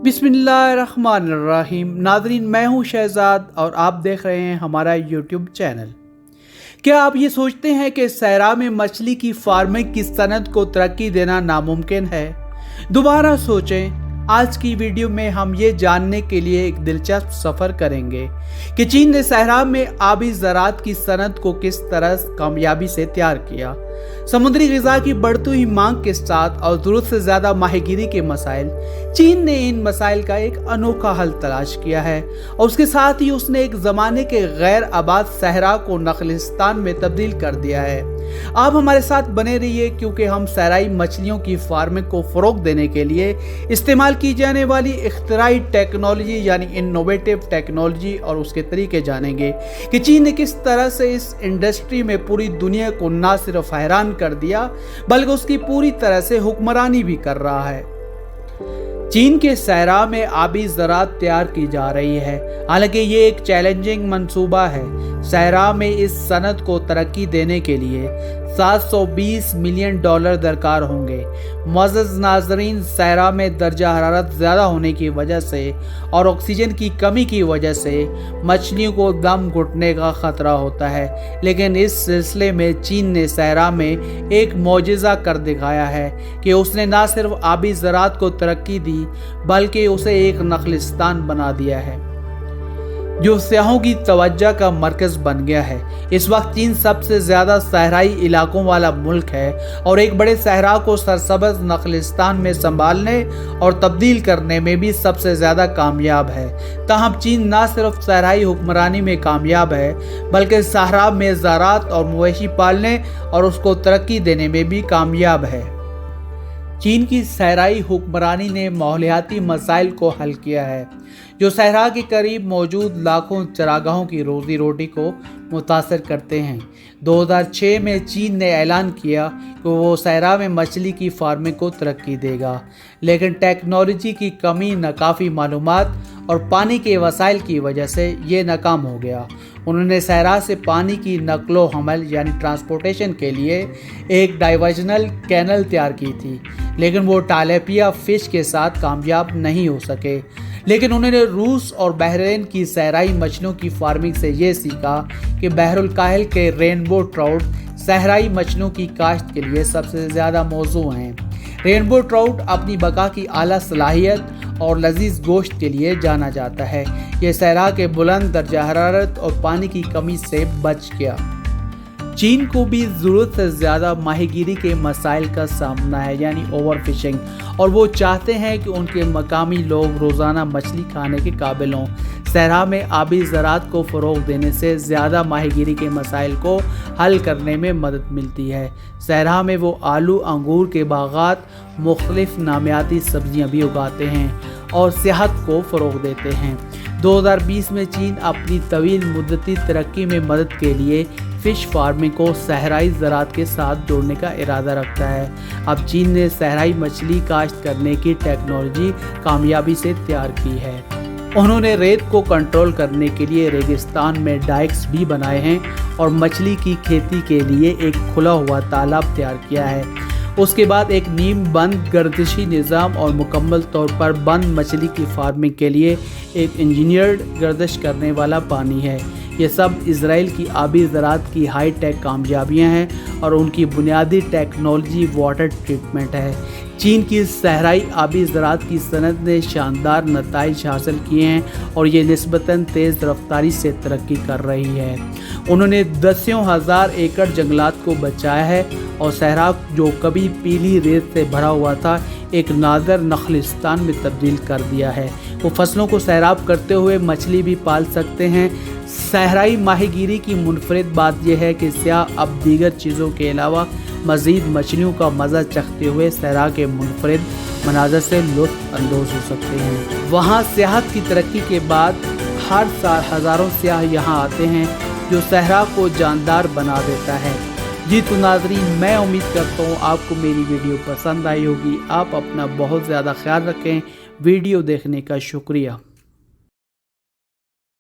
बिस्मिल्लाहिर्रहमानिर्रहीम। नाज़रीन, मैं हूँ शहजाद और आप देख रहे हैं हमारा यूट्यूब चैनल। क्या आप ये सोचते हैं कि सहरा में मछली की फार्मिंग की सनत को तरक्की देना नामुमकिन है? दोबारा सोचें। आज की वीडियो में हम ये जानने के लिए एक दिलचस्प सफ़र करेंगे कि चीन ने सहरा में आबी ज़राअत की सनत को किस तरह कामयाबी से तैयार किया। समुद्री ग़िज़ा की बढ़ती हुई मांग के साथ और ज़रूरत से ज़्यादा माहीगीरी के मसाइल, चीन ने इन मसाइल का एक अनोखा हल तलाश किया है और उसके साथ ही उसने एक ज़माने के गैर आबाद सहरा को नखलिस्तान में तब्दील कर दिया है। आप हमारे साथ बने रहिए क्योंकि हम सहराई मछलियों की फार्मिंग को फ़रोग़ देने के लिए इस्तेमाल की जाने वाली इख्तिराई टेक्नोलॉजी यानी इनोवेटिव टेक्नोलॉजी और उसके तरीके जानेंगे कि चीन ने किस तरह से इस इंडस्ट्री में पूरी दुनिया को ना सिर्फ हैरान कर दिया बल्कि उसकी पूरी तरह से हुक्मरानी भी कर रहा है। चीन के सहरा में आबी ज़राअत तैयार की जा रही है, हालांकि ये एक चैलेंजिंग मंसूबा है। सहरा में इस सनत को तरक्की देने के लिए $720 मिलियन दरकार होंगे। मुअज़्ज़ज़ नाज़रीन, सहरा में दर्जा हरारत ज़्यादा होने की वजह से और ऑक्सीजन की कमी की वजह से मछलियों को दम घुटने का ख़तरा होता है, लेकिन इस सिलसिले में चीन ने सहरा में एक मौजिज़ा कर दिखाया है कि उसने न सिर्फ आबी ज़राअत को तरक्की दी बल्कि उसे एक नखलिस्तान बना दिया है जो सियाहों की तवज्जो का मरकज़ बन गया है। इस वक्त चीन सबसे ज़्यादा सहराई इलाकों वाला मुल्क है और एक बड़े सहरा को सरसब्ज़ नखलिस्तान में संभालने और तब्दील करने में भी सबसे ज़्यादा कामयाब है। ताहम चीन न सिर्फ सहराई हुक्मरानी में कामयाब है बल्कि सहरा में ज़राअत और मवेशी पालने और उसको तरक्की देने में भी कामयाब है। चीन की सहराई हुक्मरानी ने माहौलियाती मसाइल को हल किया है जो सहरा के करीब मौजूद लाखों चरागाहों की रोज़ी रोटी को मुतासर करते हैं। 2006 में चीन ने ऐलान किया कि वो सहरा में मछली की फार्मिंग को तरक्की देगा, लेकिन टेक्नोलॉजी की कमी, नाकाफ़ी मालूमात और पानी के वसाइल की वजह से ये नाकाम हो गया। उन्होंने सहरा से पानी की नकलो हमल यानी ट्रांसपोर्टेशन के लिए एक डाइवर्जनल कैनल तैयार की थी, लेकिन वो टालेपिया फ़िश के साथ कामयाब नहीं हो सके। लेकिन उन्होंने रूस और बहरीन की सहराई मछलियों की फार्मिंग से ये सीखा कि बहरुल काहिल के रेनबो ट्राउट सहराई मछलियों की काश्त के लिए सबसे ज़्यादा मौजू हैं। रेनबो ट्राउट अपनी बका की आला सलाहियत और लजीज गोश्त के लिए जाना जाता है। ये सहरा के बुलंद दर्जा हरारत और पानी की कमी से बच गया। चीन को भी ज़रूरत से ज़्यादा माहीगीरी के मसाइल का सामना है यानी ओवर फिशिंग, और वो चाहते हैं कि उनके मकामी लोग रोज़ाना मछली खाने के काबिल हों। सहरा में आबी ज़राअत को फ़रोग़ देने से ज़्यादा माहीगीरी के मसाइल को हल करने में मदद मिलती है। सहरा में वो आलू, अंगूर के बागात, मुख्तलिफ नामियाती सब्जियां भी उगाते हैं और सेहत को फ़रोग़ देते हैं। 2020 में चीन अपनी तवील मुद्दती तरक्की में मदद के लिए फ़िश फार्मिंग को सहराई ज़राअत के साथ जोड़ने का इरादा रखता है। अब चीन ने सहराई मछली काश्त करने की टेक्नोलॉजी कामयाबी से तैयार की है। उन्होंने रेत को कंट्रोल करने के लिए रेगिस्तान में डाइक्स भी बनाए हैं और मछली की खेती के लिए एक खुला हुआ तालाब तैयार किया है। उसके बाद एक नीम बंद गर्दिशी निज़ाम और मुकम्मल तौर पर बंद मछली की फार्मिंग के लिए एक इंजीनियर्ड गर्दिश करने वाला पानी है। ये सब इज़राइल की आबी ज़राअत की हाई टेक कामयाबियाँ हैं और उनकी बुनियादी टेक्नोलॉजी वाटर ट्रीटमेंट है। चीन की सहराई आबी ज़राअत की सनत ने शानदार नताइज हासिल किए हैं और ये निस्बतन तेज़ रफ्तारी से तरक्की कर रही है। उन्होंने दसियों हज़ार एकड़ जंगलात को बचाया है और सहरा जो कभी पीली रेत से भरा हुआ था एक नादर नखलिस्तान में तब्दील कर दिया है। वो फसलों को सैराब करते हुए मछली भी पाल सकते हैं। सहराई माहीगीरी की मुनफरिद बात यह है कि सियाह अब दीगर चीज़ों के अलावा मज़ीद मछलियों का मज़ा चखते हुए सहरा के मुनफरिद मनाज़र से लुत्फ़ अंदोज़ हो सकते हैं। वहाँ सियाहत की तरक्की के बाद हर साल हज़ारों सियाह यहाँ आते हैं जो सहरा को जानदार बना देता है। जी तो नाज़रीन, मैं उम्मीद करता हूँ आपको मेरी वीडियो पसंद आई होगी। आप अपना बहुत ज़्यादा ख्याल रखें। वीडियो देखने का शुक्रिया।